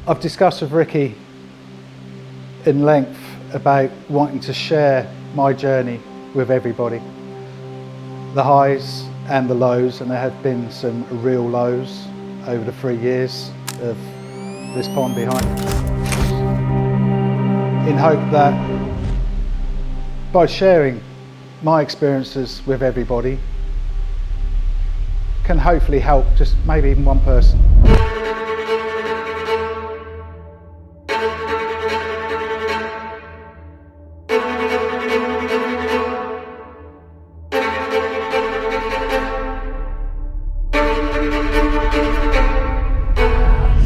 I've discussed with Ricky in length about wanting to share my journey with everybody. The highs and the lows, and there have been some real lows over the 3 years of this pond behind me. In hope that by sharing my experiences with everybody can hopefully help just maybe even one person.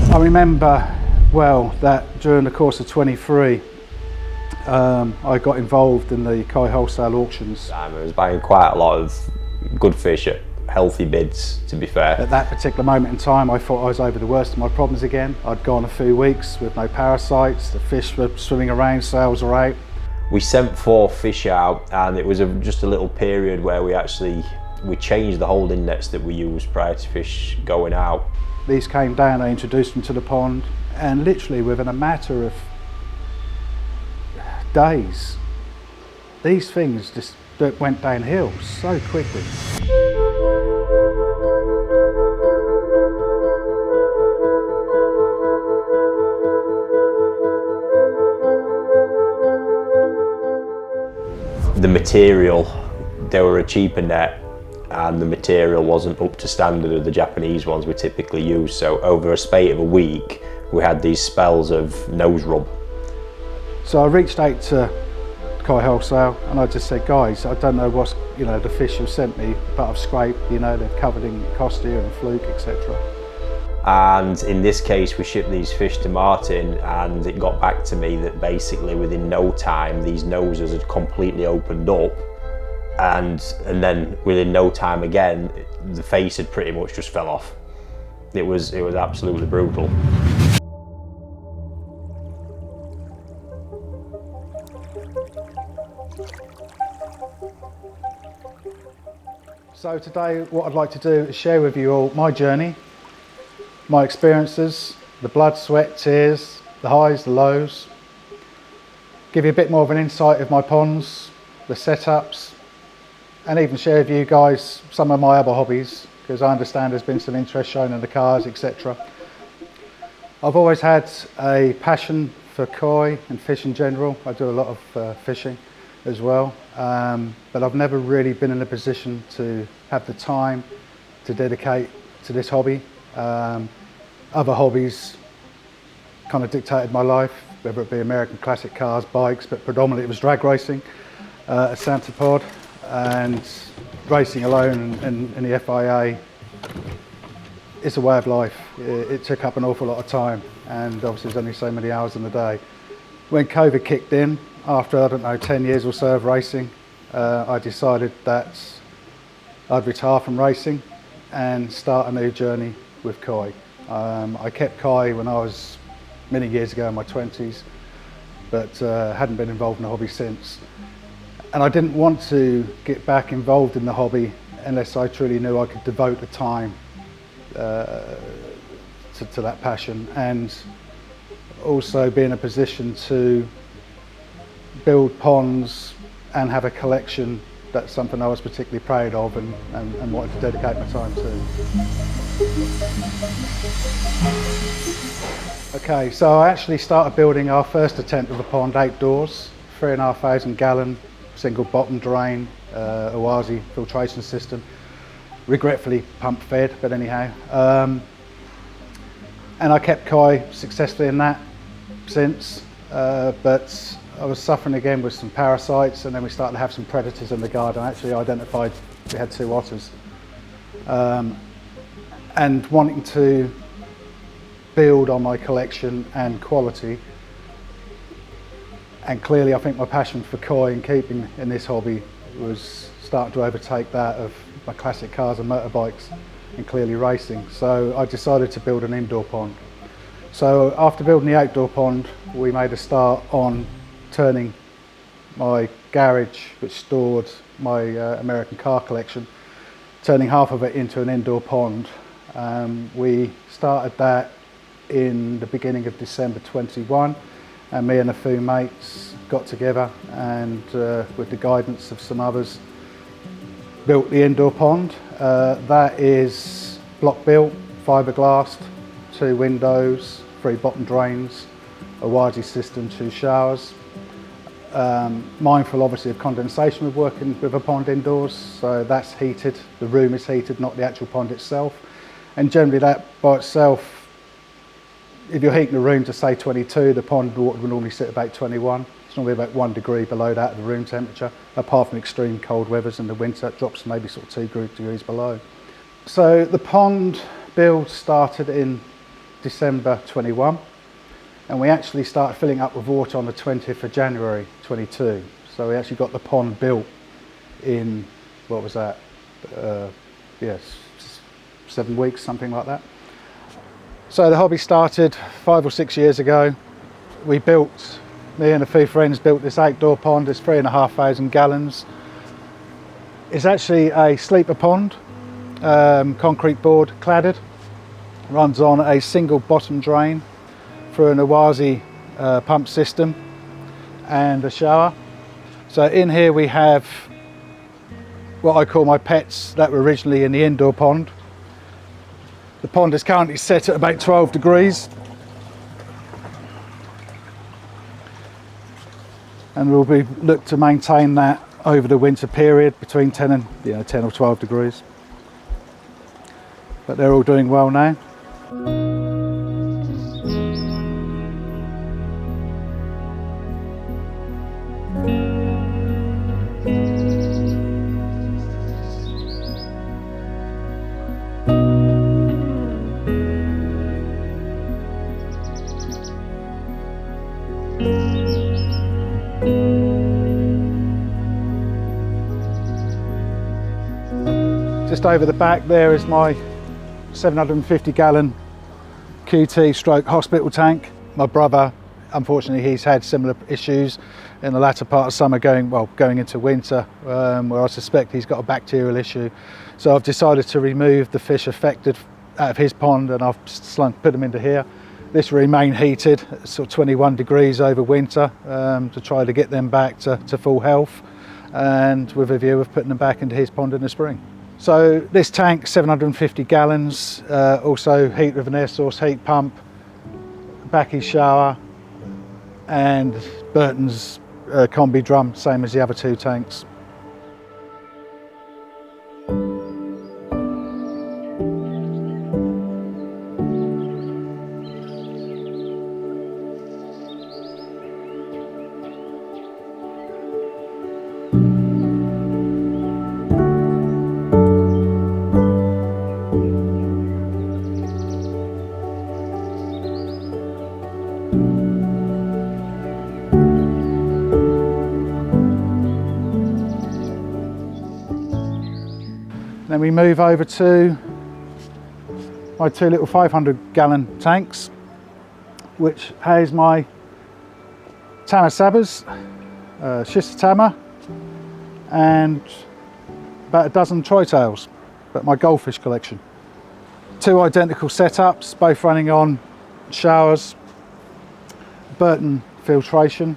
I remember well that during the course of 23 I got involved in the Koi wholesale auctions. I was buying quite a lot of good fish at healthy bids, to be fair. At that particular moment in time I thought I was over the worst of my problems again. I'd gone a few weeks with no parasites, the fish were swimming around, sales were out. We sent 4 fish out, and it was just a little period where we changed the holding nets that we used prior to fish going out. These came down, I introduced them to the pond, and literally within a matter of days, these things just went downhill so quickly. The material, they were a cheaper net, and the material wasn't up to standard of the Japanese ones we typically use. So over a spate of a week, we had these spells of nose rub. So I reached out to Koi Wholesale and I just said, guys, I don't know what's, the fish you sent me, but I've scraped, they're covered in costia and fluke, etc. And in this case, we shipped these fish to Martin, and it got back to me that basically within no time, these noses had completely opened up. And then within no time again, the face had pretty much just fell off. It was absolutely brutal. So today what I'd like to do is share with you all my journey, my experiences, the blood, sweat, tears, the highs, the lows, give you a bit more of an insight of my ponds, the setups, and even share with you guys some of my other hobbies, because I understand there's been some interest shown in the cars, etc. I've always had a passion for koi and fish in general. I do a lot of fishing as well, but I've never really been in a position to have the time to dedicate to this hobby. Other hobbies kind of dictated my life, whether it be American classic cars, bikes, but predominantly it was drag racing, a Santa Pod, and racing alone in the FIA. It's a way of life. It took up an awful lot of time, and obviously there's only so many hours in the day. When COVID kicked in, after, 10 years or so of racing, I decided that I'd retire from racing and start a new journey with koi. I kept koi when I was many years ago in my 20s, but hadn't been involved in the hobby since. And I didn't want to get back involved in the hobby unless I truly knew I could devote the time to that passion, and also be in a position to build ponds and have a collection. That's something I was particularly proud of and wanted to dedicate my time to. Okay, so I actually started building our first attempt of a pond outdoors, 3,500 gallon single bottom drain, Oasis filtration system, regretfully pump fed, but anyhow. And I kept koi successfully in that since, but I was suffering again with some parasites, and then we started to have some predators in the garden. I actually identified we had 2 otters. And wanting to build on my collection and quality, and clearly I think my passion for koi and keeping in this hobby was starting to overtake that of my classic cars and motorbikes, and clearly racing. So I decided to build an indoor pond. So after building the outdoor pond, we made a start on turning my garage, which stored my American car collection, turning half of it into an indoor pond. We started that in the beginning of December 21, and me and a few mates got together and with the guidance of some others built the indoor pond. That is block built, fiberglassed, 2 windows, 3 bottom drains, a Wazi system, 2 showers. Mindful obviously of condensation with working with a pond indoors, so that's heated, the room is heated, not the actual pond itself. And generally that by itself, if you're heating the room to say 22, the pond water will normally sit about 21. It's normally about 1 degree below that of the room temperature, apart from extreme cold weathers in the winter, it drops maybe sort of 2 degrees below. So the pond build started in December 21, and we actually started filling up with water on the 20th of January 22. So we actually got the pond built in, what was that? Yes, 7 weeks, something like that. So the hobby started 5 or 6 years ago. We built, me and a few friends built this outdoor pond. It's 3,500 gallons. It's actually a sleeper pond, concrete board cladded. Runs on a single bottom drain through an Wazi pump system and a shower. So in here we have what I call my pets that were originally in the indoor pond. The pond is currently set at about 12 degrees. And we'll look to maintain that over the winter period between 10 and 10 or 12 degrees. But they're all doing well now. Just over the back there is my 750 gallon QT stroke hospital tank. My brother, unfortunately, he's had similar issues in the latter part of summer going into winter, where I suspect he's got a bacterial issue. So I've decided to remove the fish affected out of his pond, and I've put them into here. This will remain heated, sort of 21 degrees over winter, to try to get them back to full health, and with a view of putting them back into his pond in the spring. So this tank, 750 gallons, also heat with an air source heat pump, Backy shower, and Burton's combi drum, same as the other 2 tanks. Then we move over to my 2 little 500 gallon tanks, which house my Tama Sabas, Schistotama, and about a dozen Tritails, but my goldfish collection. 2 identical setups, both running on showers, Burton filtration.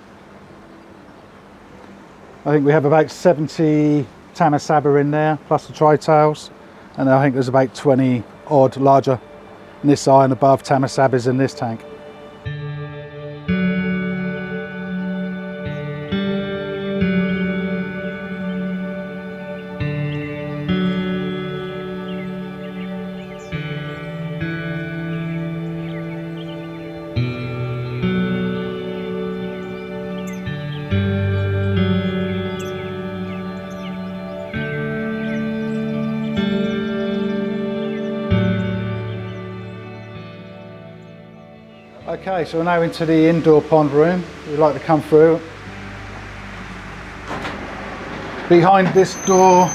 I think we have about 70 Tama Saba in there, plus the Tritails, and I think there's about 20 odd larger Nisai and above Tama Sabas in this tank. Okay, so we're now into the indoor pond room. We'd like to come through. Behind this door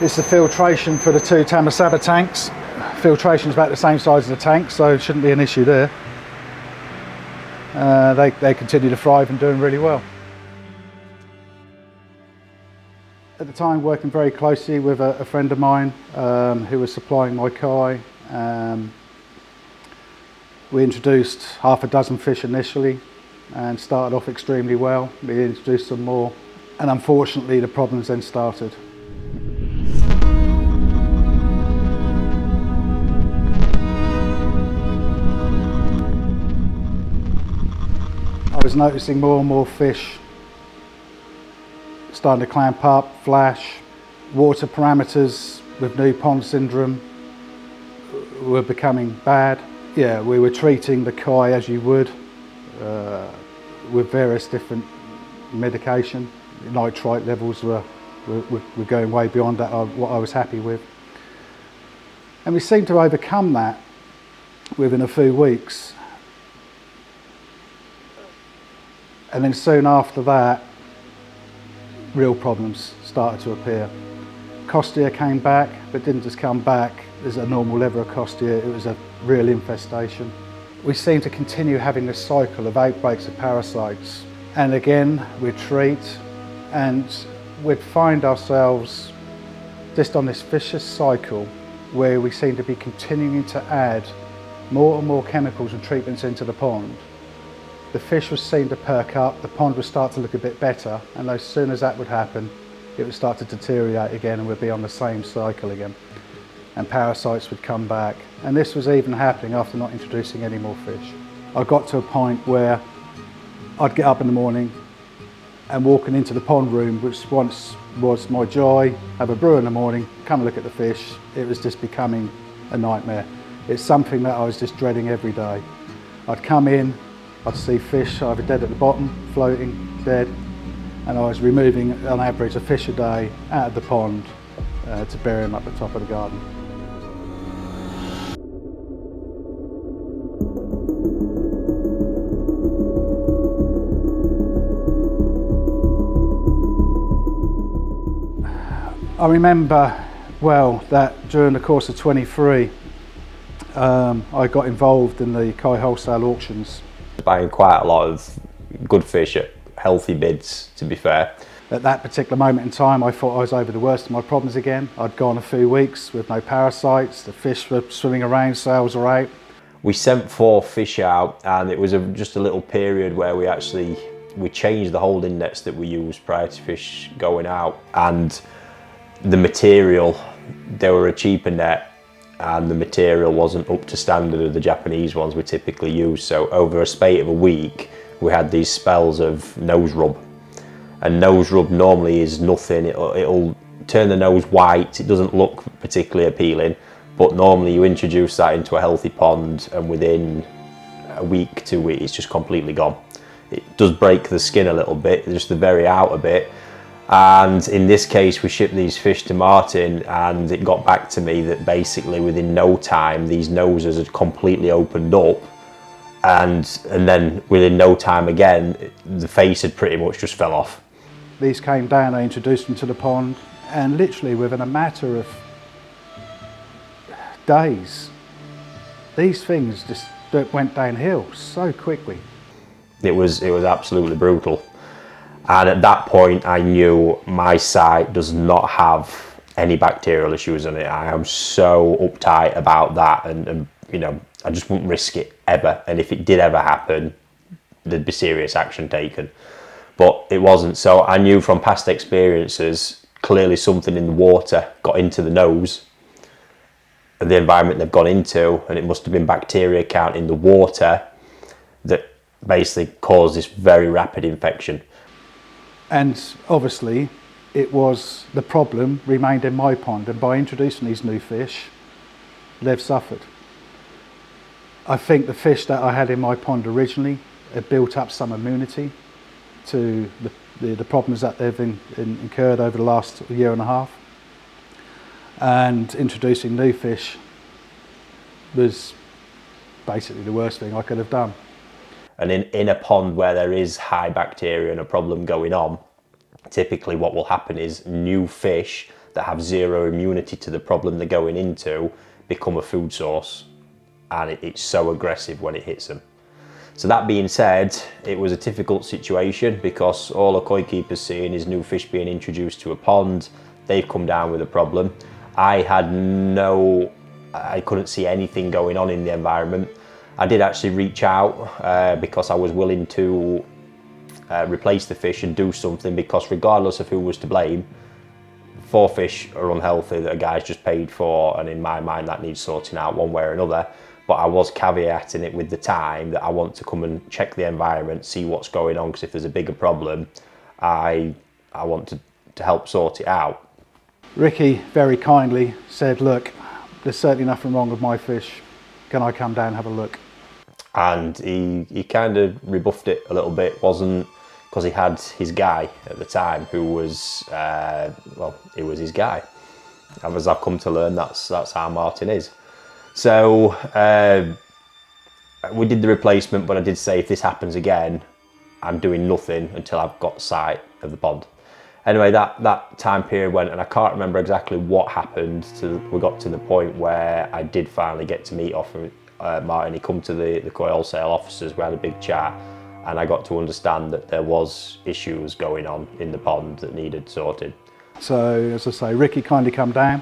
is the filtration for the 2 Tama Saba tanks. Filtration is about the same size as the tank, so it shouldn't be an issue there. They continue to thrive and doing really well. At the time, working very closely with a friend of mine who was supplying my kai. We introduced half a dozen fish initially and started off extremely well. We introduced some more, and unfortunately the problems then started. I was noticing more and more fish starting to clamp up, flash. Water parameters with new pond syndrome were becoming bad. Yeah, we were treating the koi as you would with various different medication. Nitrite levels were going way beyond that, what I was happy with. And we seemed to overcome that within a few weeks. And then soon after that, real problems started to appear. Costia came back, but didn't just come back as a normal level of Costia, it was a real infestation. We seemed to continue having this cycle of outbreaks of parasites. And again, we'd treat, and we'd find ourselves just on this vicious cycle where we seemed to be continuing to add more and more chemicals and treatments into the pond. The fish would seem to perk up, the pond would start to look a bit better, and as soon as that would happen, it would start to deteriorate again and we'd be on the same cycle again. And parasites would come back. And this was even happening after not introducing any more fish. I got to a point where I'd get up in the morning and walking into the pond room, which once was my joy, have a brew in the morning, come and look at the fish. It was just becoming a nightmare. It's something that I was just dreading every day. I'd come in, I'd see fish either dead at the bottom, floating, dead, and I was removing on average a fish a day out of the pond to bury them at the top of the garden. I remember well that during the course of 23, I got involved in the koi wholesale auctions. Buying quite a lot of good fish at healthy bids, to be fair. At that particular moment in time, I thought I was over the worst of my problems again. I'd gone a few weeks with no parasites, the fish were swimming around, sales were out. We sent 4 fish out, and it was just a little period where we changed the holding nets that we used prior to fish going out, and the material, they were a cheaper net, and the material wasn't up to standard of the Japanese ones we typically use. So over a spate of a week, we had these spells of nose rub. And nose rub normally is nothing, it'll turn the nose white, it doesn't look particularly appealing, but normally you introduce that into a healthy pond and within a week, 2 weeks, it's just completely gone. It does break the skin a little bit, just the very outer bit. And in this case, we shipped these fish to Martin, and it got back to me that basically within no time, these noses had completely opened up. And then within no time again, the face had pretty much just fell off. These came down, I introduced them to the pond, and literally within a matter of days, these things just went downhill so quickly. It was absolutely brutal. And at that point, I knew my site does not have any bacterial issues in it. I am so uptight about that, and you know, I just wouldn't risk it ever. And if it did ever happen, there'd be serious action taken. But it wasn't. So I knew from past experiences, clearly something in the water got into the nose of the environment they've gone into, and it must have been bacteria count in the water that basically caused this very rapid infection. And obviously, it was the problem remained in my pond, and by introducing these new fish, they've suffered. I think the fish that I had in my pond originally had built up some immunity to the problems that they've incurred over the last year and a half. And introducing new fish was basically the worst thing I could have done. And in a pond where there is high bacteria and a problem going on, typically what will happen is new fish that have zero immunity to the problem they're going into become a food source, and it's so aggressive when it hits them. So that being said, it was a difficult situation because all a koi keeper's seeing is new fish being introduced to a pond. They've come down with a problem. I couldn't see anything going on in the environment. I did actually reach out because I was willing to replace the fish and do something, because regardless of who was to blame, 4 fish are unhealthy that a guy's just paid for, and in my mind that needs sorting out one way or another. But I was caveating it with the time that I want to come and check the environment, see what's going on, because if there's a bigger problem, I want to help sort it out. Ricky very kindly said, look, there's certainly nothing wrong with my fish. Can I come down and have a look? And he kind of rebuffed it a little bit, wasn't, because he had his guy at the time who was, well, he was his guy. And as I've come to learn, that's how Martin is. So we did the replacement, but I did say if this happens again, I'm doing nothing until I've got sight of the pond. Anyway, that time period went, and I can't remember exactly what happened. We got to the point where I did finally get to meet off Martin. He come to the koi wholesale officers, we had a big chat, and I got to understand that there was issues going on in the pond that needed sorted. So, as I say, Ricky kindly come down.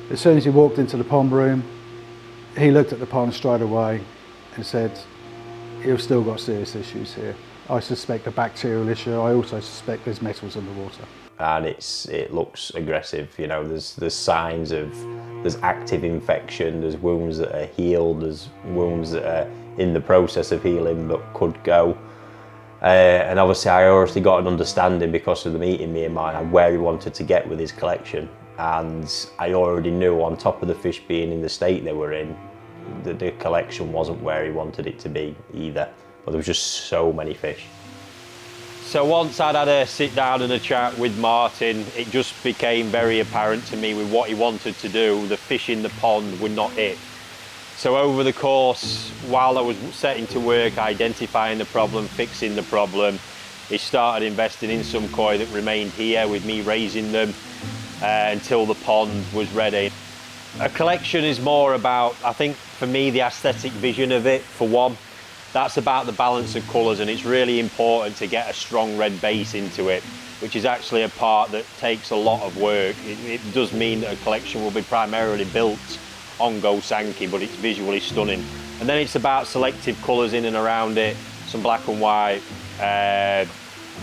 As soon as he walked into the pond room, he looked at the pond straight away and said, you've still got serious issues here. I suspect a bacterial issue. I also suspect there's metals in the water. And it looks aggressive, you know, there's signs of, there's active infection, there's wounds that are healed, there's wounds that are in the process of healing that could go. And obviously I already got an understanding because of the meeting me and Martin where he wanted to get with his collection. And I already knew, on top of the fish being in the state they were in, that the collection wasn't where he wanted it to be either. But there was just so many fish. So once I'd had a sit down and a chat with Martin, it just became very apparent to me with what he wanted to do, the fish in the pond were not it. So over the course, while I was setting to work, identifying the problem, fixing the problem, he started investing in some koi that remained here with me raising them until the pond was ready. A collection is more about, I think for me, the aesthetic vision of it, for one. That's about the balance of colours, and it's really important to get a strong red base into it, which is actually a part that takes a lot of work. It does mean that a collection will be primarily built on Go Sankey, but it's visually stunning. And then it's about selective colours in and around it, some black and white, the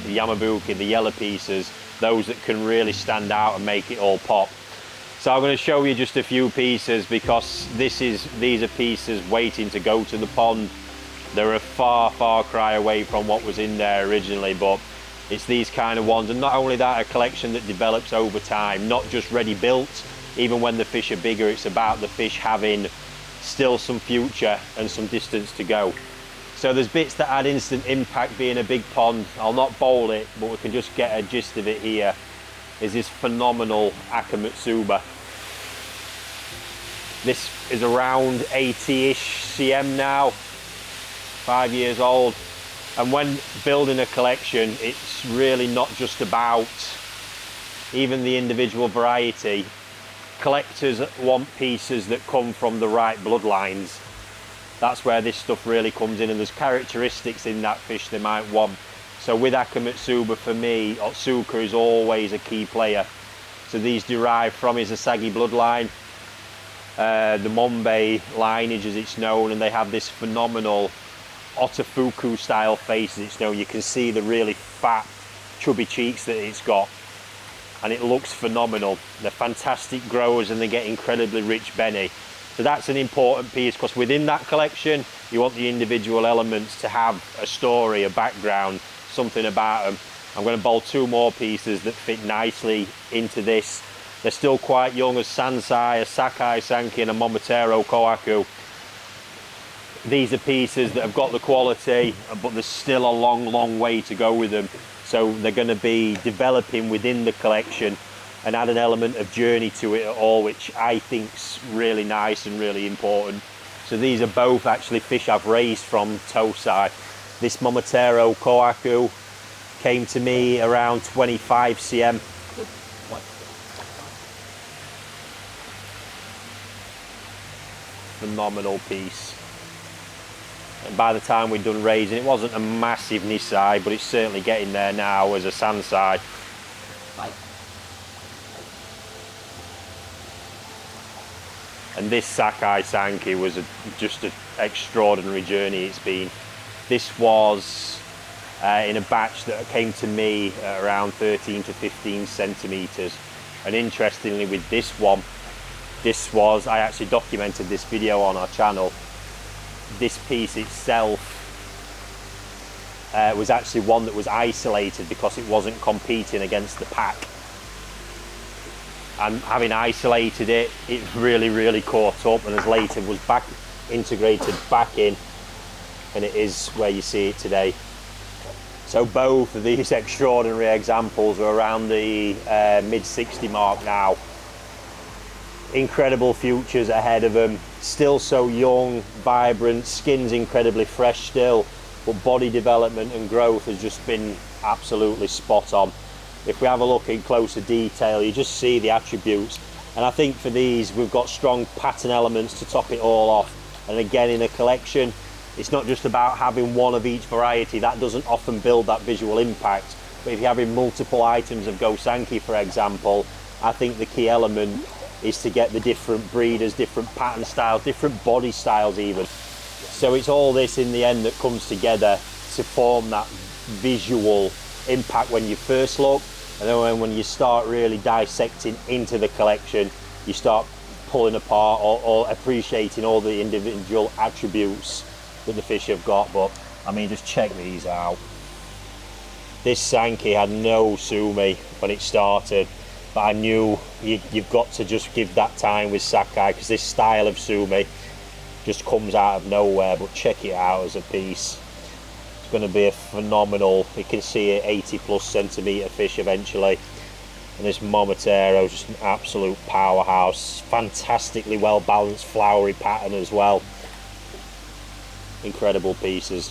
Yamabuki, the yellow pieces, those that can really stand out and make it all pop. So I'm going to show you just a few pieces, because these are pieces waiting to go to the pond. They're a far cry away from what was in there originally, but it's these kind of ones. And not only that, a collection that develops over time, not just ready built. Even when the fish are bigger, it's about the fish having still some future and some distance to go. So there's bits that add instant impact being a big pond. I'll not bowl it, but we can just get a gist of it here. Is this phenomenal Akamatsuba. This is around 80-ish cm now, 5 years old. And when building a collection, it's really not just about even the individual variety. Collectors want pieces that come from the right bloodlines. That's where this stuff really comes in, and there's characteristics in that fish they might want. So with Akamatsuba, for me, Otsuka is always a key player. So these derive from his Asagi bloodline, the Mombay lineage as it's known, and they have this phenomenal Otafuku style face as it's known. You can see the really fat, chubby cheeks that it's got, and it looks phenomenal. They're fantastic growers and they get incredibly rich beni. So that's an important piece, because within that collection, you want the individual elements to have a story, a background, something about them. I'm going to bowl 2 more pieces that fit nicely into this. They're still quite young, as Sansai, a Sakai Sankey and a Momotaro Kohaku. These are pieces that have got the quality, but there's still a long way to go with them. So they're going to be developing within the collection and add an element of journey to it at all, which I think's really nice and really important. So these are both actually fish I've raised from Tosai. This Momotaro Kohaku came to me around 25 cm. Phenomenal piece. And by the time we'd done raising, it wasn't a massive Nisai, but it's certainly getting there now as a Sansai. And this Sakai Sankey was just an extraordinary journey it's been. This was in a batch that came to me at around 13 to 15 centimeters. And interestingly with this one, I actually documented this video on our channel. This piece itself was actually one that was isolated because it wasn't competing against the pack. And having isolated it, it really caught up, and as later was back integrated back in, and it is where you see it today. So both of these extraordinary examples are around the mid 60 mark now. Incredible futures ahead of them, still so young, vibrant, skin's incredibly fresh still, but body development and growth has just been absolutely spot on. If we have a look in closer detail, you just see the attributes. And I think for these, we've got strong pattern elements to top it all off. And again, in a collection, it's not just about having one of each variety. That doesn't often build that visual impact. But if you're having multiple items of Go Sankey, for example, I think the key element is to get the different breeders, different pattern styles, different body styles even. So it's all this in the end that comes together to form that visual impact when you first look, and then when you start really dissecting into the collection, you start pulling apart or appreciating all the individual attributes that the fish have got. But I mean, just check these out. This Sankey had no sumi when it started, but I knew you've got to just give that time with Sakai, because this style of sumi just comes out of nowhere. But check it out as a piece. It's going to be a phenomenal, you can see it, 80+ centimetre fish eventually. And this Momotaro is just an absolute powerhouse. Fantastically well balanced flowery pattern as well. Incredible pieces.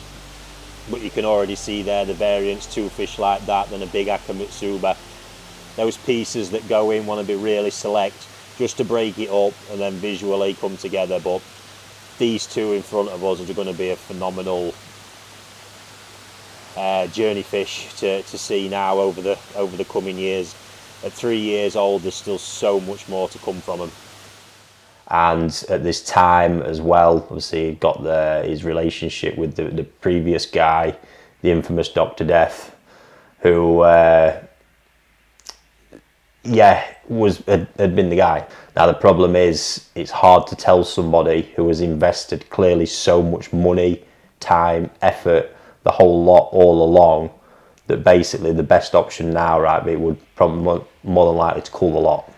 But you can already see there the variance, two fish like that, then a big Akamitsuba. Those pieces that go in want to be really select, just to break it up and then visually come together. But these two in front of us are going to be a phenomenal journey fish to see now over the coming years. At 3 years old, there's still so much more to come from him. And at this time as well, obviously, he got his relationship with the previous guy, the infamous Dr. Death, who, had been the guy. Now, the problem is, it's hard to tell somebody who has invested clearly so much money, time, effort, the whole lot all along, that basically the best option now, right, it would probably more than likely to cull the lot.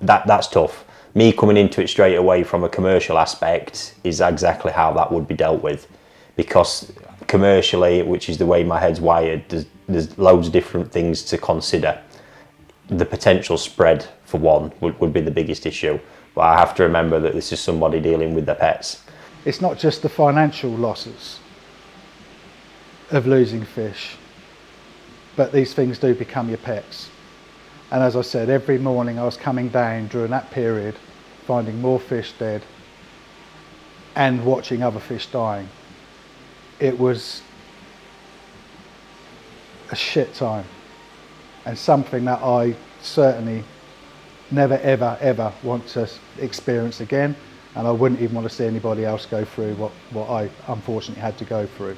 That's tough. Me coming into it straight away from a commercial aspect is exactly how that would be dealt with, because commercially, which is the way my head's wired, there's loads of different things to consider. The potential spread, for one, would be the biggest issue. But I have to remember that this is somebody dealing with their pets. It's not just the financial losses of losing fish, but these things do become your pets. And as I said, every morning I was coming down during that period, finding more fish dead and watching other fish dying. It was a shit time, and something that I certainly never ever want to experience again, and I wouldn't even want to see anybody else go through what I unfortunately had to go through.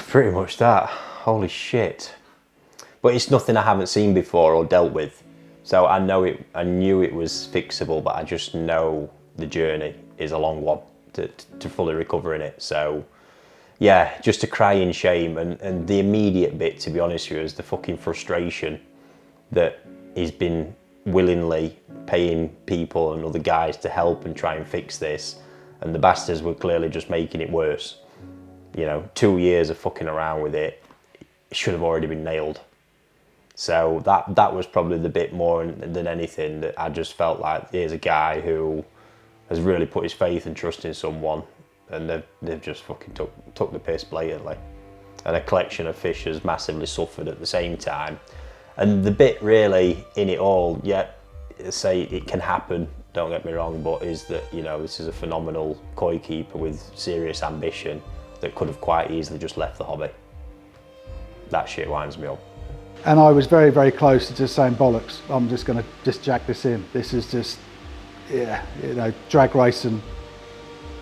Pretty much that. Holy shit. But it's nothing I haven't seen before or dealt with. So I knew it was fixable, but I just know the journey is a long one to fully recover in it. So yeah, just a crying shame, and the immediate bit, to be honest with you, is the fucking frustration that he's been willingly paying people and other guys to help and try and fix this, and the bastards were clearly just making it worse. You know, 2 years of fucking around with it, it should have already been nailed. So that was probably the bit more than anything, that I just felt like here's a guy who has really put his faith and trust in someone, and they've just fucking took the piss blatantly. And a collection of fish has massively suffered at the same time. And the bit really in it all, yeah, say it can happen, don't get me wrong, but is that, you know, this is a phenomenal koi keeper with serious ambition that could have quite easily just left the hobby. That shit winds me up. And I was very, very close to just saying, bollocks, I'm just going to just jack this in. This is just, yeah, you know, drag racing,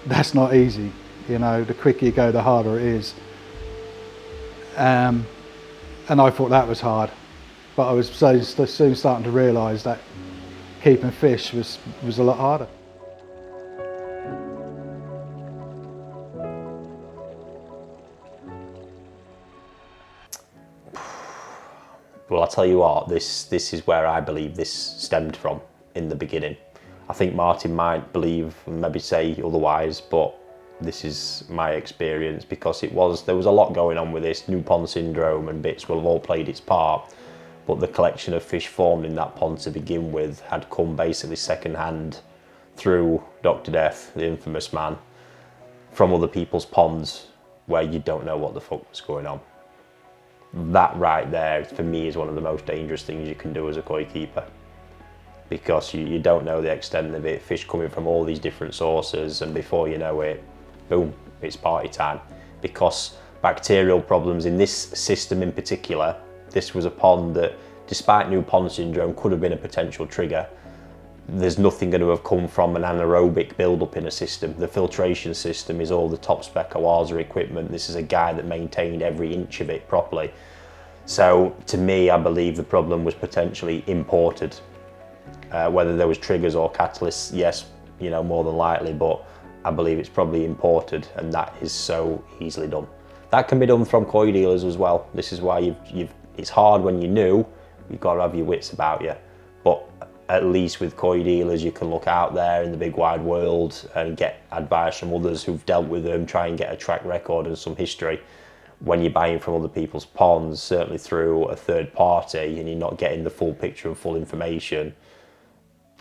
that's not easy. You know, the quicker you go, the harder it is. And I thought that was hard. But I was so soon starting to realise that keeping fish was a lot harder. Well, I'll tell you what, this is where I believe this stemmed from in the beginning. I think Martin might believe and maybe say otherwise, but this is my experience, because there was a lot going on with this. New pond syndrome and bits will have all played its part, but the collection of fish formed in that pond to begin with had come basically second hand through Dr. Death, the infamous man, from other people's ponds where you don't know what the fuck was going on. That right there, for me, is one of the most dangerous things you can do as a koi keeper, because you don't know the extent of it. Fish coming from all these different sources, and before you know it, boom, it's party time. Because bacterial problems in this system in particular, this was a pond that, despite new pond syndrome, could have been a potential trigger. There's nothing going to have come from an anaerobic build-up in a system. The filtration system is all the top spec Oaza equipment. This is a guy that maintained every inch of it properly. So to me, I believe the problem was potentially imported. Whether there was triggers or catalysts, yes, you know, more than likely, but I believe it's probably imported, and that is so easily done. That can be done from koi dealers as well. This is why it's hard when you're new. You've got to have your wits about you. But at least with koi dealers, you can look out there in the big wide world and get advice from others who've dealt with them, try and get a track record and some history. When you're buying from other people's ponds, certainly through a third party, and you're not getting the full picture and full information,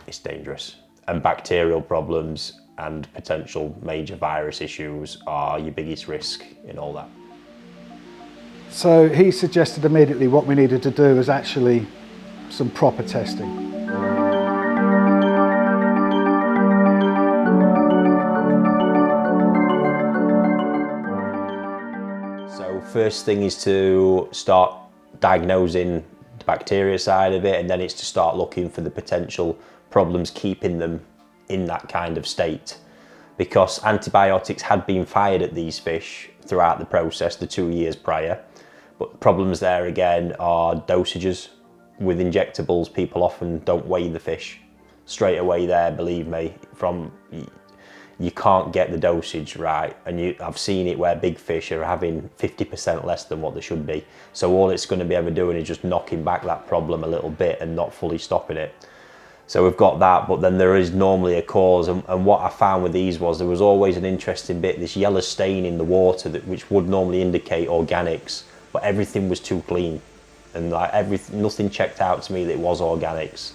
it's dangerous. And bacterial problems and potential major virus issues are your biggest risk in all that. So he suggested immediately what we needed to do was actually some proper testing. So first thing is to start diagnosing the bacteria side of it, and then it's to start looking for the potential problems keeping them in that kind of state. Because antibiotics had been fired at these fish throughout the process, the 2 years prior. But the problems there again are dosages. With injectables, people often don't weigh the fish. Straight away there, believe me, you can't get the dosage right. And I've seen it where big fish are having 50% less than what they should be. So all it's going to be ever doing is just knocking back that problem a little bit and not fully stopping it. So we've got that, but then there is normally a cause, and what I found with these was there was always an interesting bit, this yellow stain in the water which would normally indicate organics, but everything was too clean, and like nothing checked out to me that it was organics.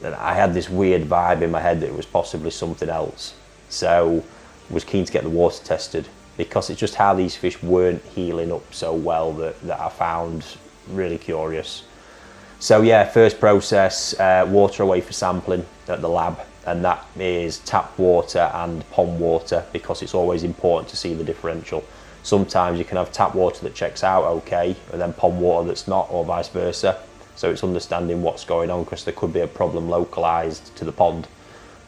And I had this weird vibe in my head that it was possibly something else. So I was keen to get the water tested, because it's just how these fish weren't healing up so well that I found really curious. So yeah, first process, water away for sampling at the lab, and that is tap water and pond water, because it's always important to see the differential. Sometimes you can have tap water that checks out okay, and then pond water that's not, or vice versa. So it's understanding what's going on, because there could be a problem localized to the pond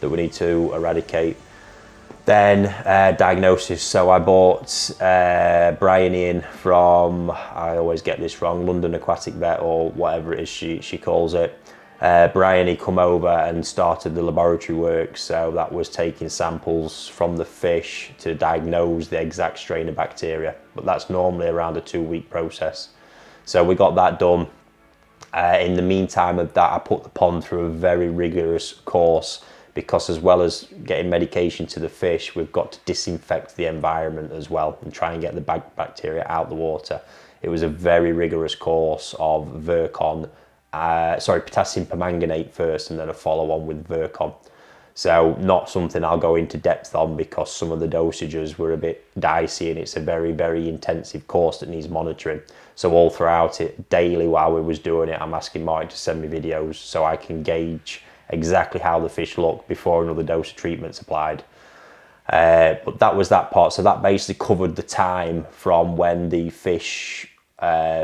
that we need to eradicate. Then diagnosis. So I bought Brian in from, I always get this wrong, London Aquatic Vet or whatever it is she calls it. Brian, he come over and started the laboratory work. So that was taking samples from the fish to diagnose the exact strain of bacteria. But that's normally around a 2-week process. So we got that done. In the meantime of that, I put the pond through a very rigorous course, because as well as getting medication to the fish, we've got to disinfect the environment as well and try and get the bacteria out the water. It was a very rigorous course of potassium permanganate first, and then a follow on with Virkon. So not something I'll go into depth on, because some of the dosages were a bit dicey, and it's a very, very intensive course that needs monitoring. So all throughout it, daily while we was doing it, I'm asking Martin to send me videos so I can gauge exactly how the fish look before another dose of treatment's applied. But that was that part. So that basically covered the time from when the fish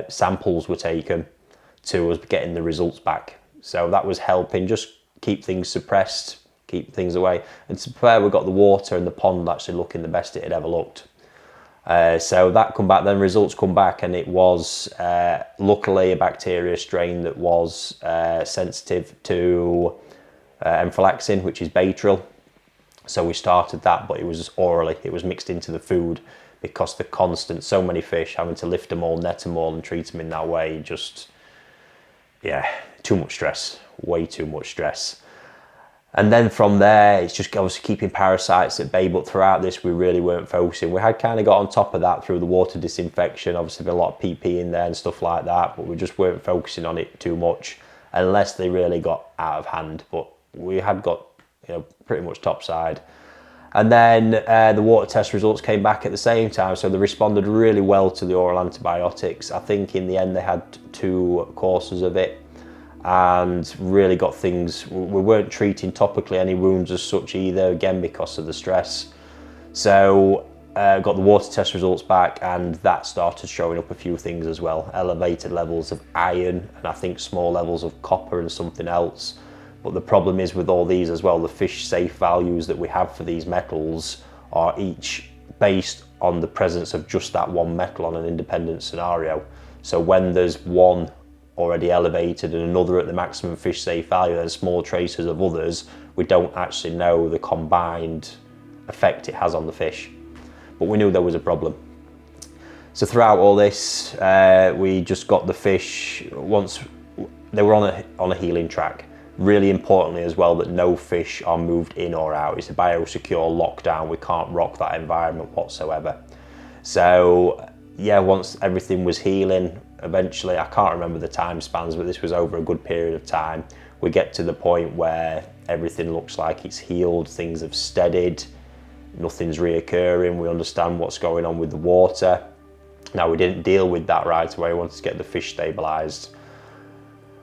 samples were taken to us getting the results back. So that was helping just keep things suppressed, keep things away. And to be fair, we got the water and the pond actually looking the best it had ever looked. So that come back, then results come back, and it was luckily a bacteria strain that was sensitive to enfilaxin, which is bacterial. So we started that, but it was orally, it was mixed into the food, because the constant, so many fish, having to lift them all, net them all and treat them in that way, just, yeah, too much stress, way too much stress. And then from there, it's just obviously keeping parasites at bay, but throughout this, we really weren't focusing. We had kind of got on top of that through the water disinfection, obviously been a lot of PP in there and stuff like that, but we just weren't focusing on it too much, unless they really got out of hand. But we had got, you know, pretty much topside. And then the water test results came back at the same time, so they responded really well to the oral antibiotics. I think in the end they had 2 courses of it, and really got things, we weren't treating topically any wounds as such either, again because of the stress. So got the water test results back, and that started showing up a few things as well. Elevated levels of iron, and I think small levels of copper and something else. But the problem is with all these as well, the fish safe values that we have for these metals are each based on the presence of just that one metal on an independent scenario. So when there's one already elevated and another at the maximum fish safe value and small traces of others, we don't actually know the combined effect it has on the fish. But we knew there was a problem. So throughout all this, we just got the fish, once they were on a healing track. Really importantly as well, that no fish are moved in or out. It's a biosecure lockdown. We can't rock that environment whatsoever. So yeah, once everything was healing, eventually, I can't remember the time spans, but this was over a good period of time. We get to the point where everything looks like it's healed, things have steadied, nothing's reoccurring, we understand what's going on with the water. Now, we didn't deal with that right away, we wanted to get the fish stabilised.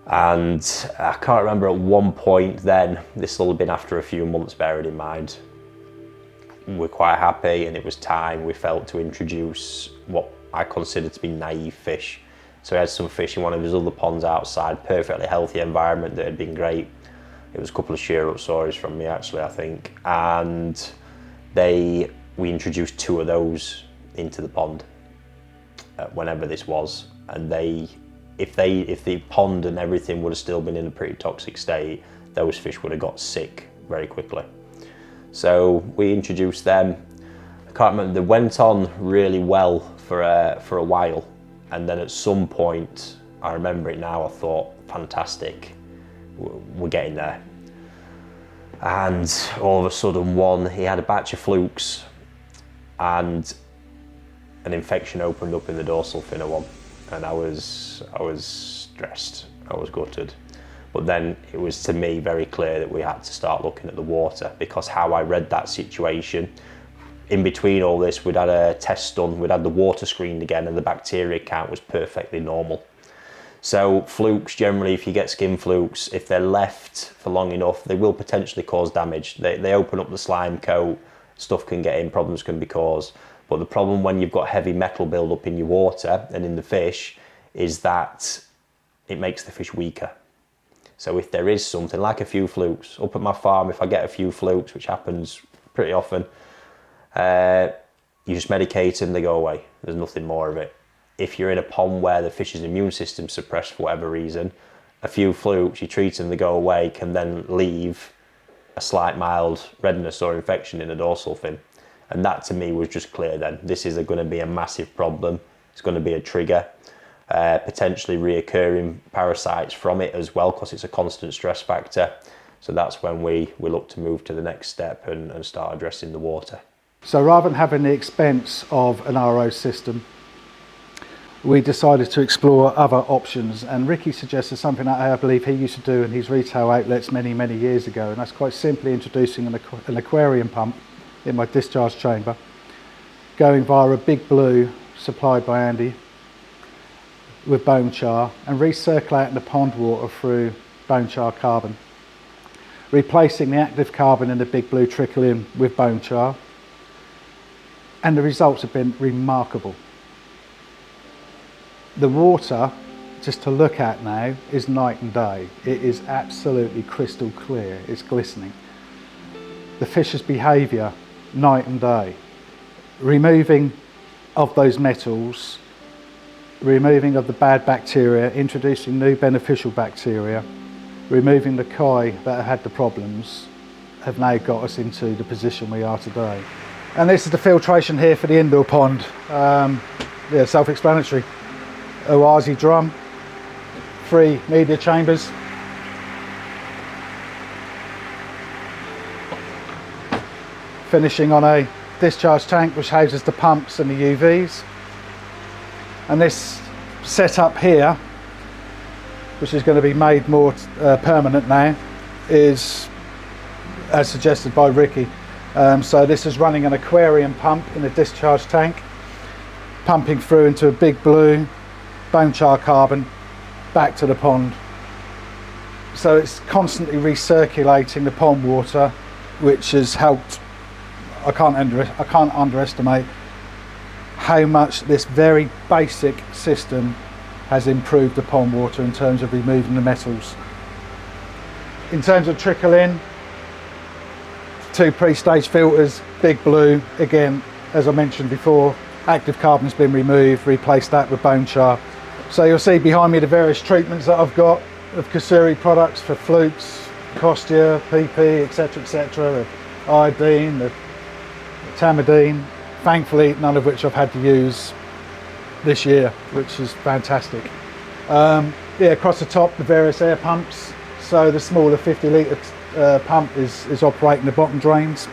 And I can't remember at one point then, this will have been after a few months, bearing in mind, we're quite happy and it was time, we felt, to introduce what I consider to be naive fish. So we had some fish in one of his other ponds outside, perfectly healthy environment that had been great. It was a couple of shear up stories from me actually, I think. And we introduced 2 of those into the pond, whenever this was. And if the pond and everything would have still been in a pretty toxic state, those fish would have got sick very quickly. So we introduced them. I can't remember, they went on really well for a while. And then at some point, I remember it now, I thought, fantastic, we're getting there. And all of a sudden he had a batch of flukes and an infection opened up in the dorsal fin of one. And I was stressed, I was gutted. But then it was, to me, very clear that we had to start looking at the water, because how I read that situation, in between all this, we'd had a test done, we'd had the water screened again, and the bacteria count was perfectly normal. So flukes, generally, if you get skin flukes, if they're left for long enough, they will potentially cause damage. They open up the slime coat, stuff can get in, problems can be caused. But the problem when you've got heavy metal buildup in your water and in the fish is that it makes the fish weaker. So if there is something like a few flukes, up at my farm, if I get a few flukes, which happens pretty often, you just medicate them, they go away. There's nothing more of it. If you're in a pond where the fish's immune system's suppressed for whatever reason, a few flukes, you treat them, they go away, can then leave a slight mild redness or infection in the dorsal fin. And that to me was just clear then. This is going to be a massive problem. It's going to be a trigger. Potentially reoccurring parasites from it as well, because it's a constant stress factor. So that's when we look to move to the next step and start addressing the water. So rather than having the expense of an RO system, we decided to explore other options, and Ricky suggested something that I believe he used to do in his retail outlets many years ago, and that's quite simply introducing an aquarium pump in my discharge chamber, going via a big blue supplied by Andy with bone char, and recirculating the pond water through bone char carbon, replacing the active carbon in the big blue trickle in with bone char, and the results have been remarkable. The water, just to look at now, is night and day. It is absolutely crystal clear, it's glistening. The fish's behaviour, night and day. Removing of those metals, removing of the bad bacteria, introducing new beneficial bacteria, removing the koi that had the problems, have now got us into the position we are today. And this is the filtration here for the indoor pond. Yeah, self-explanatory. Oasis drum, 3 media chambers. Finishing on a discharge tank which houses the pumps and the UVs. And this setup here, which is going to be made more permanent now, is as suggested by Ricky. So this is running an aquarium pump in a discharge tank, pumping through into a big blue bone char carbon back to the pond. So it's constantly recirculating the pond water, which has helped. I can't underestimate how much this very basic system has improved the pond water in terms of removing the metals. In terms of trickle in, 2 pre-stage filters, big blue. Again, as I mentioned before, active carbon's been removed, replaced that with bone char. So you'll see behind me the various treatments that I've got of Kasuri products for flukes, Costia, PP, etc., the iodine, the tamidine. Thankfully, none of which I've had to use this year, which is fantastic. Yeah, across the top, the various air pumps. So the smaller 50 litre pump is operating the bottom drains.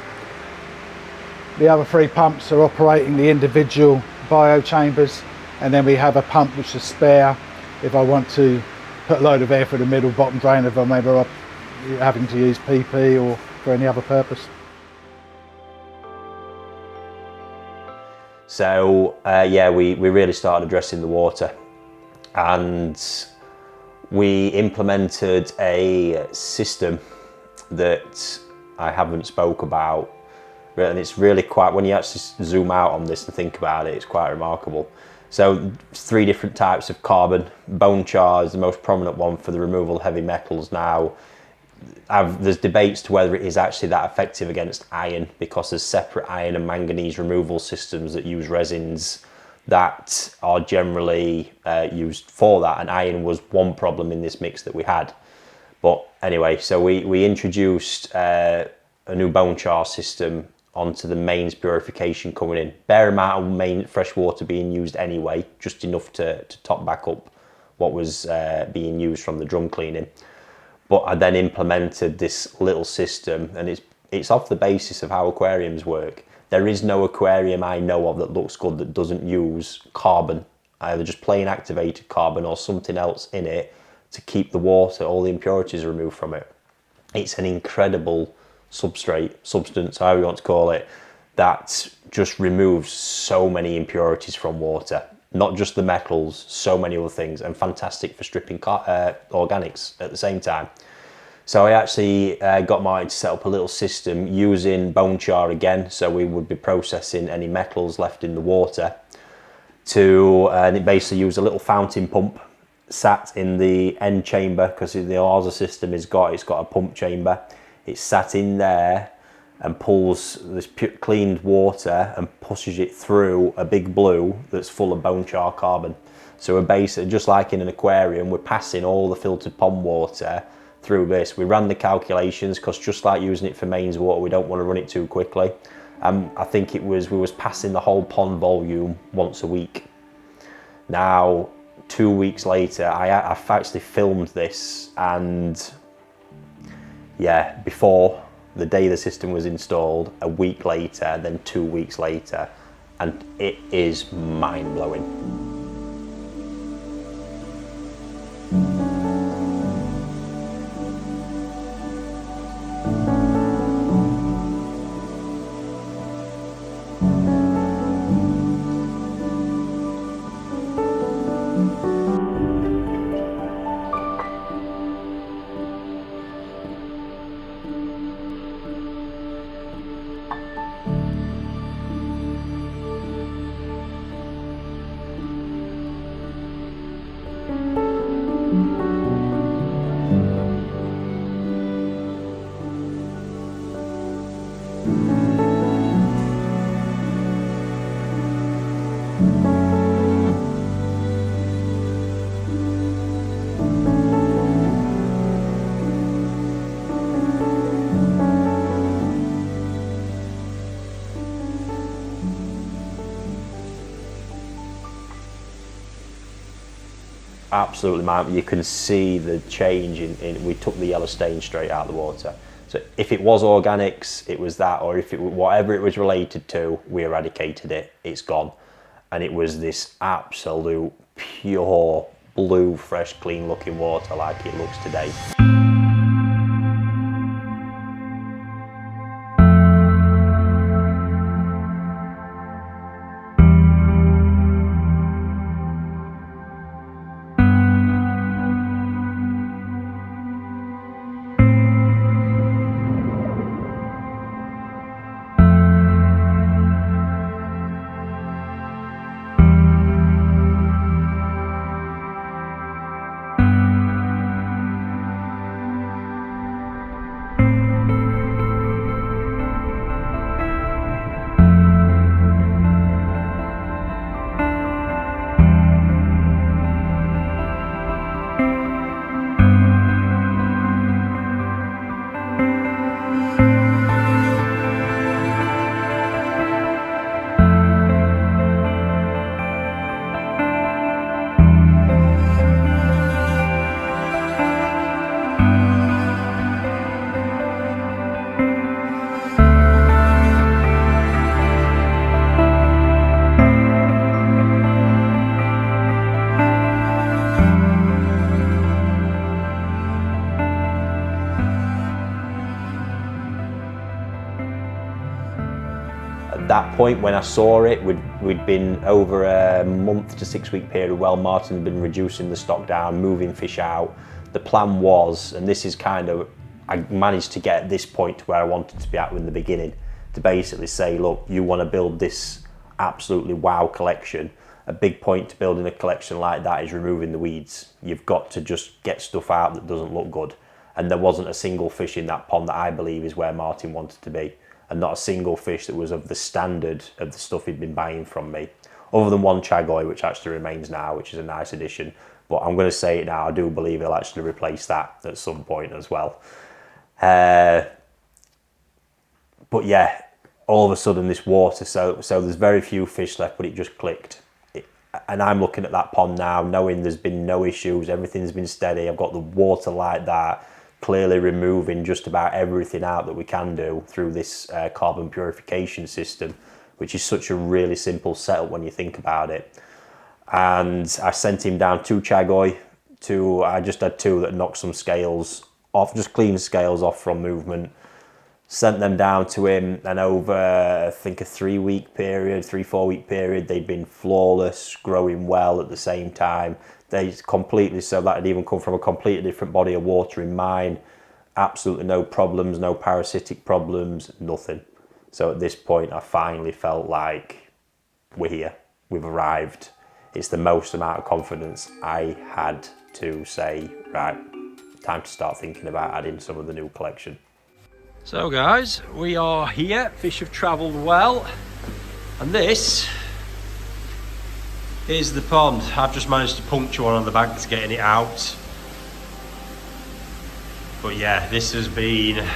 The other 3 pumps are operating the individual bio chambers, and then we have a pump which is spare if I want to put a load of air for the middle bottom drain if I'm ever having to use PP or for any other purpose. So yeah, we really started addressing the water, and we implemented a system that I haven't spoke about, and it's really quite, when you actually zoom out on this and think about it, it's quite remarkable. So 3 different types of carbon. Bone char is the most prominent one for the removal of heavy metals now. There's debates to whether it is actually that effective against iron, because there's separate iron and manganese removal systems that use resins that are generally used for that, and iron was one problem in this mix that we had. But anyway, so we introduced a new bone char system onto the mains purification coming in. Bare amount of main fresh water being used anyway, just enough to top back up what was being used from the drum cleaning. But I then implemented this little system, and it's off the basis of how aquariums work. There is no aquarium I know of that looks good that doesn't use carbon, either just plain activated carbon or something else in it to keep the water, all the impurities removed from it. It's an incredible substance, however you want to call it, that just removes so many impurities from water. Not just the metals, so many other things, and fantastic for stripping organics at the same time. So I actually got Marty to set up a little system using bone char again, so we would be processing any metals left in the water and it basically used a little fountain pump sat in the end chamber, because the Arza system it's got a pump chamber. It's sat in there and pulls this cleaned water and pushes it through a big blue that's full of bone char carbon. So we're basically, just like in an aquarium, we're passing all the filtered pond water through this. We ran the calculations, because just like using it for mains water, we don't want to run it too quickly. I think we was passing the whole pond volume once a week. Now, 2 weeks later, I've actually filmed this, and yeah, before the day the system was installed, a week later, then 2 weeks later, and it is mind-blowing. absolutely mind. You can see the change in we took the yellow stain straight out of the water. So if it was organics, it was that, or if it whatever it was related to, we eradicated it. It's gone, and it was this absolute pure blue, fresh, clean looking water like it looks today. At that point when I saw it, we'd been over a month to 6 week period while Martin had been reducing the stock down, moving fish out. The plan was, and this is kind of, I managed to get at this point to where I wanted to be at in the beginning, to basically say, look, you want to build this absolutely wow collection. A big point to building a collection like that is removing the weeds. You've got to just get stuff out that doesn't look good. And there wasn't a single fish in that pond that I believe is where Martin wanted to be. And not a single fish that was of the standard of the stuff he'd been buying from me. Other than one chagoy, which actually remains now, which is a nice addition. But I'm going to say it now, I do believe he'll actually replace that at some point as well. But yeah, all of a sudden this water, so there's very few fish left, but it just clicked. And I'm looking at that pond now, knowing there's been no issues, everything's been steady, I've got the water like that, clearly removing just about everything out that we can do through this carbon purification system, which is such a really simple setup when you think about it. And I sent him down 2 chagoy, I just had 2 that knocked some scales off, just clean scales off from movement. Sent them down to him, and over I think a 3 week period, 3-4 week period, they'd been flawless, growing well at the same time. They completely, so that had even come from a completely different body of water in mine. Absolutely no problems, no parasitic problems, nothing. So at this point, I finally felt like we're here, we've arrived. It's the most amount of confidence I had to say, right, time to start thinking about adding some of the new collection. So guys, we are here, fish have travelled well, and this is the pond. I've just managed to puncture one on the banks getting it out. But yeah, this has been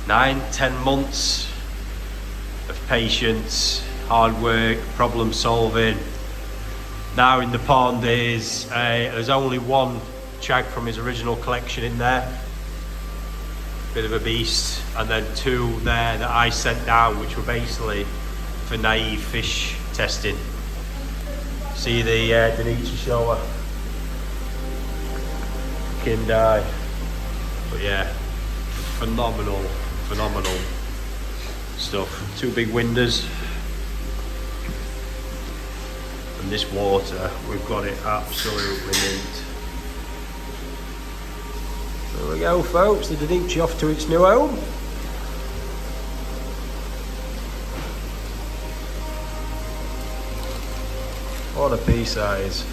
9-10 months of patience, hard work, problem solving. Now in the pond is there's only one chag from his original collection in there. Bit of a beast, and then 2 there that I sent down, which were basically for naive fish testing. See the Denichi shower, Kindai, but yeah, phenomenal stuff. 2 big winders, and this water, we've got it absolutely mint. There we go folks, the Denichi off to its new home. What a pea size.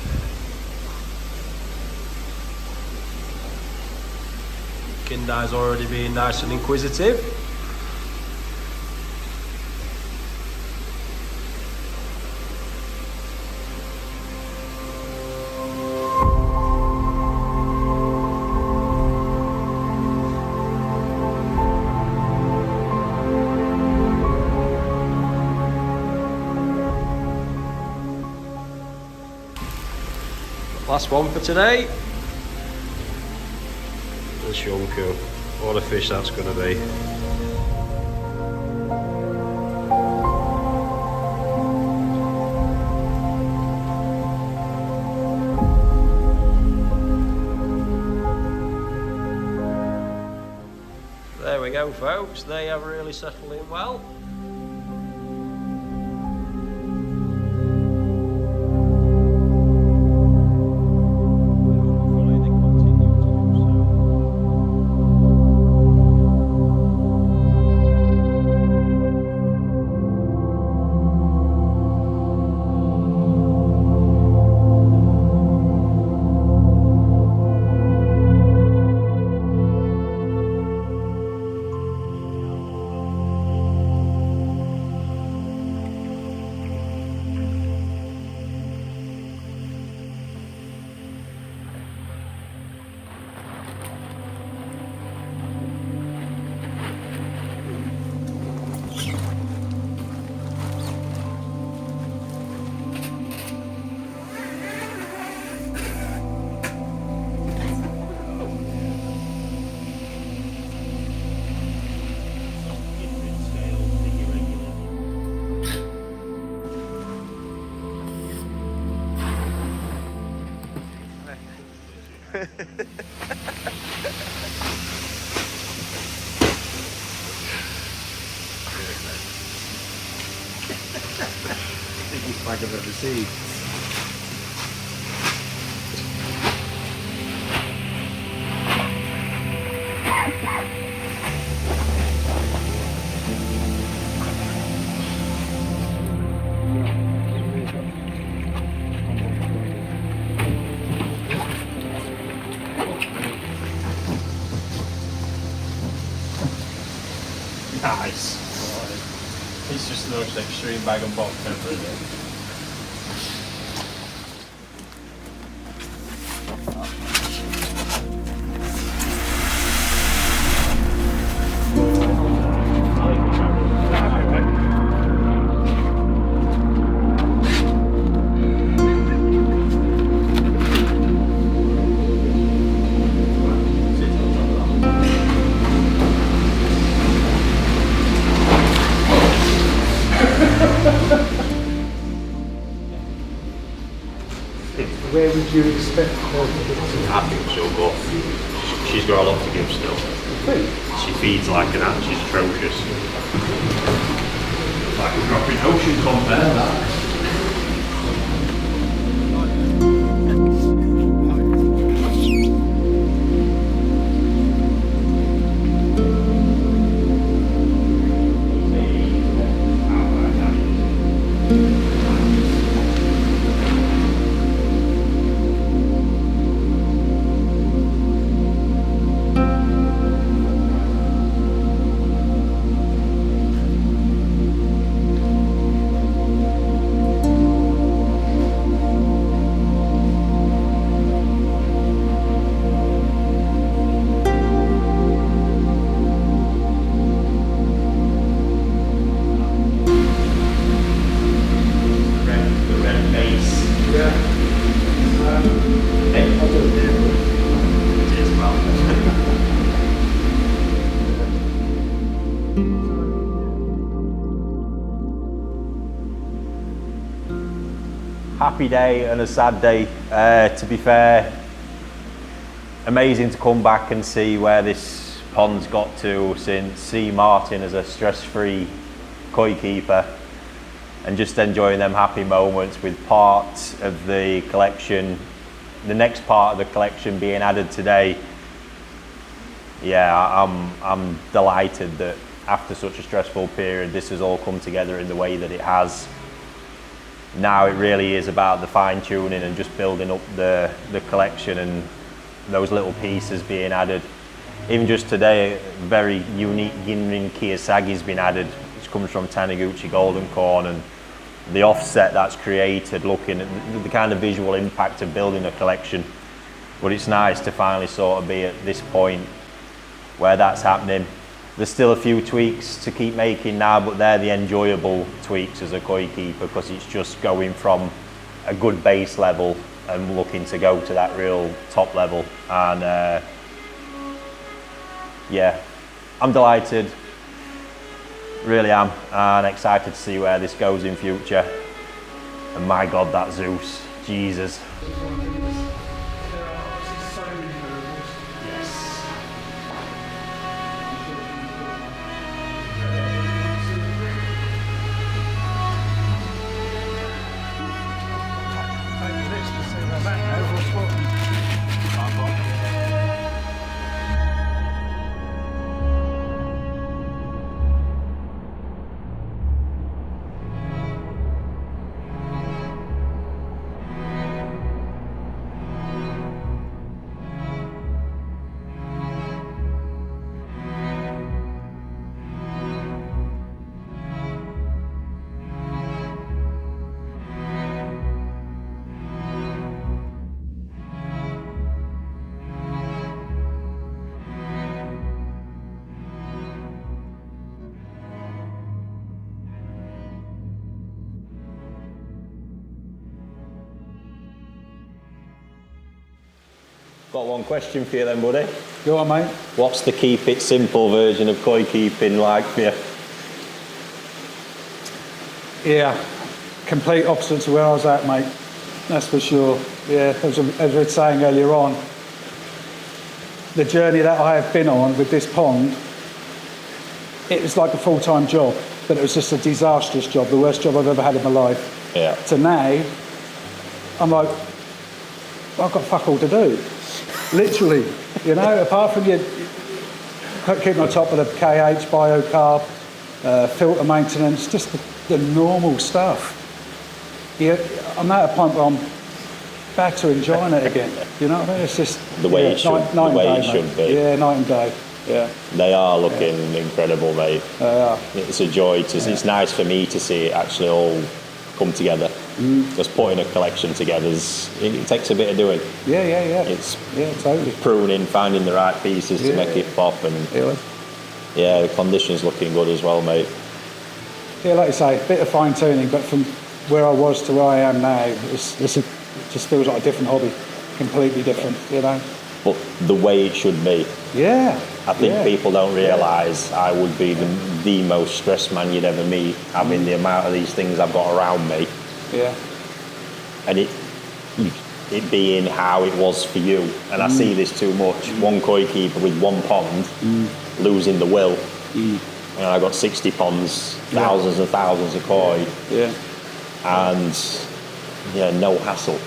Kindai's already being nice and inquisitive. Last one for today. The shunku. What a fish that's going to be. There we go, folks. They have really settled in well. Biggest bag I've ever seen. Nice. It's just the most extreme bag and box ever, isn't it? Where would you expect her to get to? I think she'll go. She's got a lot to give still. She feeds like an ant, she's atrocious. Like a drop in ocean compare that. Happy day and a sad day. To be fair, amazing to come back and see where this pond's got to since see Martin as a stress-free koi keeper and just enjoying them happy moments with part of the collection, the next part of the collection being added today. Yeah, I'm delighted that after such a stressful period this has all come together in the way that it has. Now it really is about the fine-tuning and just building up the collection and those little pieces being added. Even just today, a very unique Ginrin Kiyosagi's been added, which comes from Taniguchi Golden Corn, and the offset that's created, looking at the kind of visual impact of building a collection. But it's nice to finally sort of be at this point where that's happening. There's still a few tweaks to keep making now, but they're the enjoyable tweaks as a koi keeper, because it's just going from a good base level and looking to go to that real top level. And yeah, I'm delighted, really am, and excited to see where this goes in future. And my God, that Zeus, Jesus. Got one question for you then, buddy. Go on, mate. What's the keep it simple version of koi keeping like for you? Yeah, complete opposite to where I was at, mate. That's for sure. Yeah, as we were saying earlier on, the journey that I have been on with this pond, it was like a full-time job, but it was just a disastrous job, the worst job I've ever had in my life. Yeah. To now, I'm like, I've got fuck all to do. Literally, you know, apart from keeping on top of the KH, biocarb, filter maintenance, just the normal stuff. Yeah, I'm at a point where I'm back to enjoying it again. You know what I mean? It's just the way it should, night the way and it day, should be. Yeah, night and day. Yeah. They are looking incredible, mate. They are. It's a joy to. It's nice for me to see it actually all come together. Just putting a collection together, it takes a bit of doing. Yeah. It's Totally. pruning, finding the right pieces to make it pop, and yeah, the condition's looking good as well, mate. Yeah, like you say, a bit of fine tuning, but from where I was to where I am now, it just feels like a different hobby, completely different, you know. But the way it should be. Yeah. I think people don't realise I would be the most stressed man you'd ever meet, having the amount of these things I've got around me. Yeah. And it being how it was for you. And I see this too much. One koi keeper with one pond, losing the will. And I got 60 ponds, thousands and thousands of koi. Yeah. And yeah, no hassle.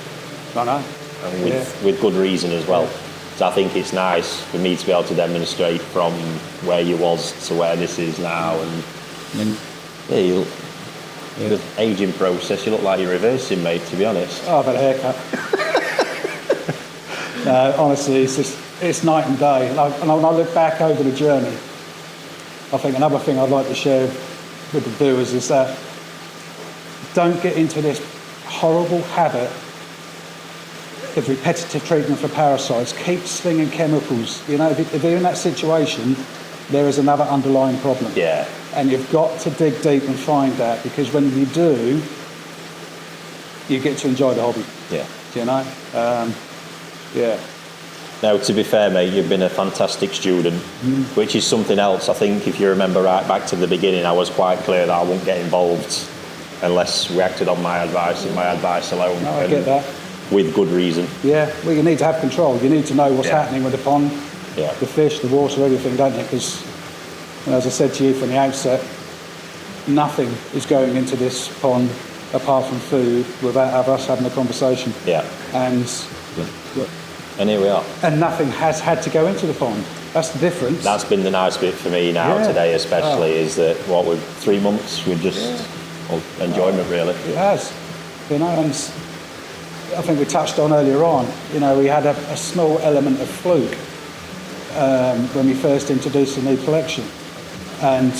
I know. And with good reason as well. So I think it's nice for me to be able to demonstrate from where you was to where this is now. And the aging process, you look like you're reversing, mate, to be honest. Oh, I've had a haircut. No, honestly, it's night and day. And when I look back over the journey, I think another thing I'd like to share with the viewers is that don't get into this horrible habit of repetitive treatment for parasites. Keep slinging chemicals. You know, if you're in that situation, there is another underlying problem. Yeah. And you've got to dig deep and find that, because when you do, you get to enjoy the hobby. Yeah. Do you know? Yeah. Now, to be fair, mate, you've been a fantastic student, which is something else. I think if you remember right back to the beginning, I was quite clear that I wouldn't get involved unless we acted on my advice and my advice alone. No, I get that. With good reason. Yeah, well, you need to have control. You need to know what's happening with the pond, the fish, the water, everything, don't you? Because, as I said to you from the outset, nothing is going into this pond apart from food without us having a conversation. Yeah. And here we are. And nothing has had to go into the pond. That's the difference. That's been the nice bit for me now today, especially, is that with 3 months, we're just enjoyment, really. It has, you know, and I think we touched on earlier on, you know, we had a small element of fluke when we first introduced the new collection, and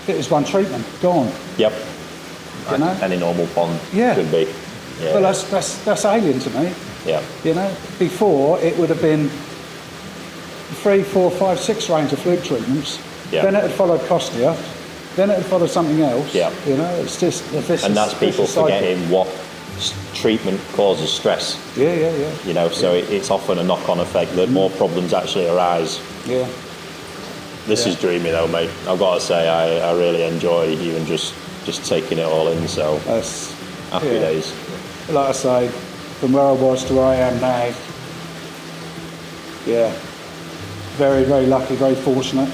it was one treatment, gone. Yep. You know? Any normal pond could be. Yeah. Well, that's alien to me. Yeah. You know, before it would have been 3, 4, 5, 6 range of fluke treatments. Yeah. Then it had followed Costia. Then it had followed something else. Yeah. You know, it's just a vicious. And that's people forgetting what treatment causes stress. Yeah. You know, so it's often a knock-on effect that more problems actually arise. Yeah. This is dreamy though, mate. I've got to say, I really enjoy even just taking it all in. So That's happy days. Like I say, from where I was to where I am now, yeah, very, very lucky, very fortunate,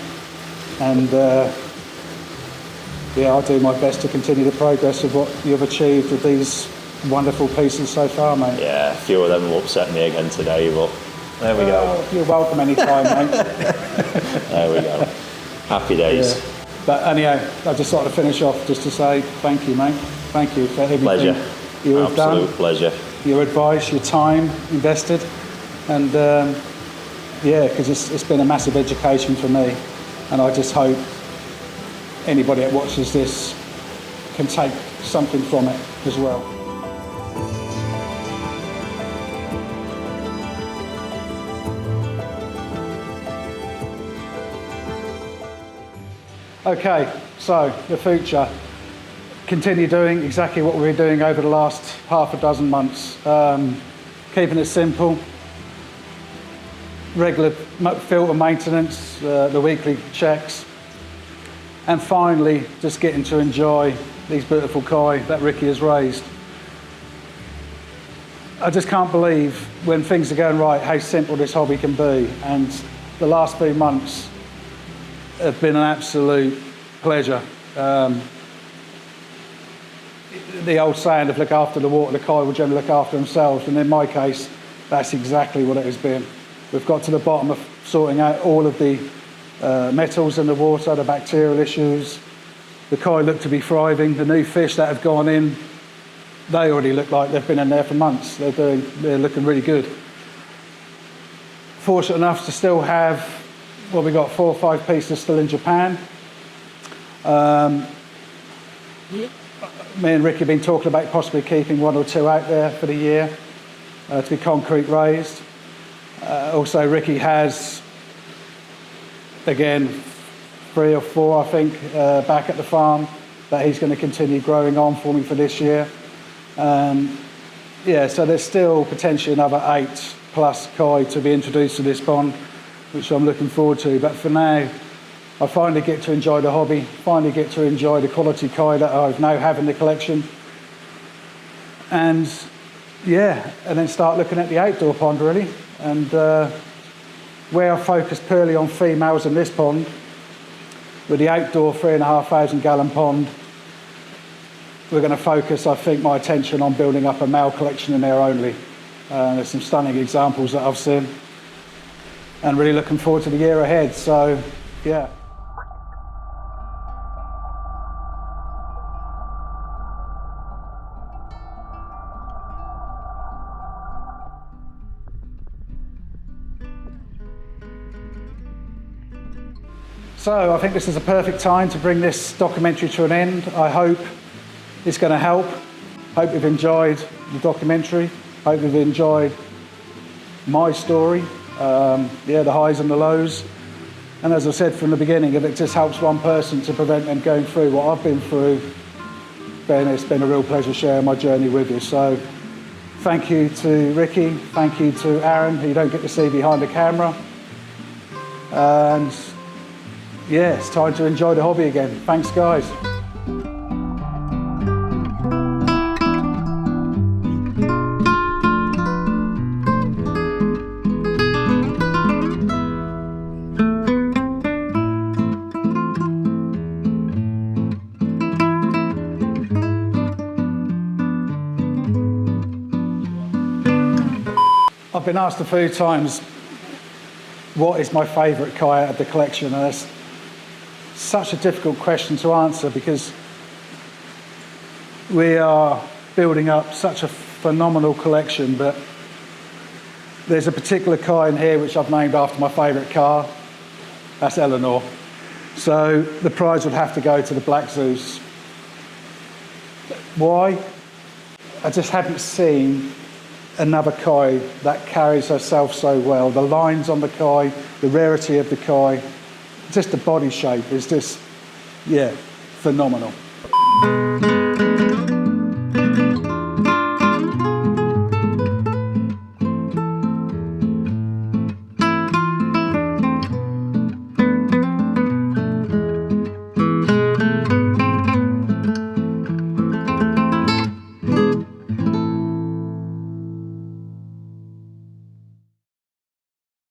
and I'll do my best to continue the progress of what you've achieved with these wonderful pieces so far, mate. Yeah, a few of them will upset me again today, but there we go. You're welcome anytime, mate. There we go. Happy days. Yeah. But anyhow, I'd just like to finish off just to say thank you, mate. Thank you for everything Pleasure. you have done. Absolute pleasure. Your advice, your time invested, and because it's been a massive education for me, and I just hope anybody that watches this can take something from it as well. Okay, so the future. Continue doing exactly what we've been doing over the last half a dozen months. Keeping it simple, regular filter maintenance, the weekly checks, and finally just getting to enjoy these beautiful koi that Ricky has raised. I just can't believe when things are going right how simple this hobby can be, and the last few months have been an absolute pleasure. The old saying of look after the water, the koi will generally look after themselves, and in my case that's exactly what it has been. We've got to the bottom of sorting out all of the metals in the water, the bacterial issues. The koi look to be thriving. The new fish that have gone in, they already look like they've been in there for months. They're looking really good. Fortunate enough to still have, well, we've got 4 or 5 pieces still in Japan. Me and Ricky have been talking about possibly keeping 1 or 2 out there for the year to be concrete raised. Also, Ricky has, again, 3 or 4, I think, back at the farm that he's going to continue growing on for me for this year. So there's still potentially another 8+ koi to be introduced to this pond, which I'm looking forward to. But for now, I finally get to enjoy the hobby, finally get to enjoy the quality koi that I now have in the collection. And then start looking at the outdoor pond really. And where I focus purely on females in this pond, with the outdoor 3,500 gallon pond, we're going to focus, I think, my attention on building up a male collection in there only. There's some stunning examples that I've seen, and really looking forward to the year ahead. So, yeah. So I think this is a perfect time to bring this documentary to an end. I hope it's going to help. Hope you've enjoyed the documentary. Hope you've enjoyed my story, the highs and the lows. And as I said from the beginning, if it just helps one person to prevent them going through what I've been through, then it's been a real pleasure sharing my journey with you. So thank you to Ricky, thank you to Aaron, who you don't get to see behind the camera. And yeah, it's time to enjoy the hobby again. Thanks, guys. I've been asked a few times, what is my favourite koi out of the collection? And it's such a difficult question to answer because we are building up such a phenomenal collection, but there's a particular koi in here which I've named after my favourite car. That's Eleanor. So the prize would have to go to the Black Zeus. Why? I just haven't seen another koi that carries herself so well. The lines on the koi, the rarity of the koi, just the body shape is just, phenomenal.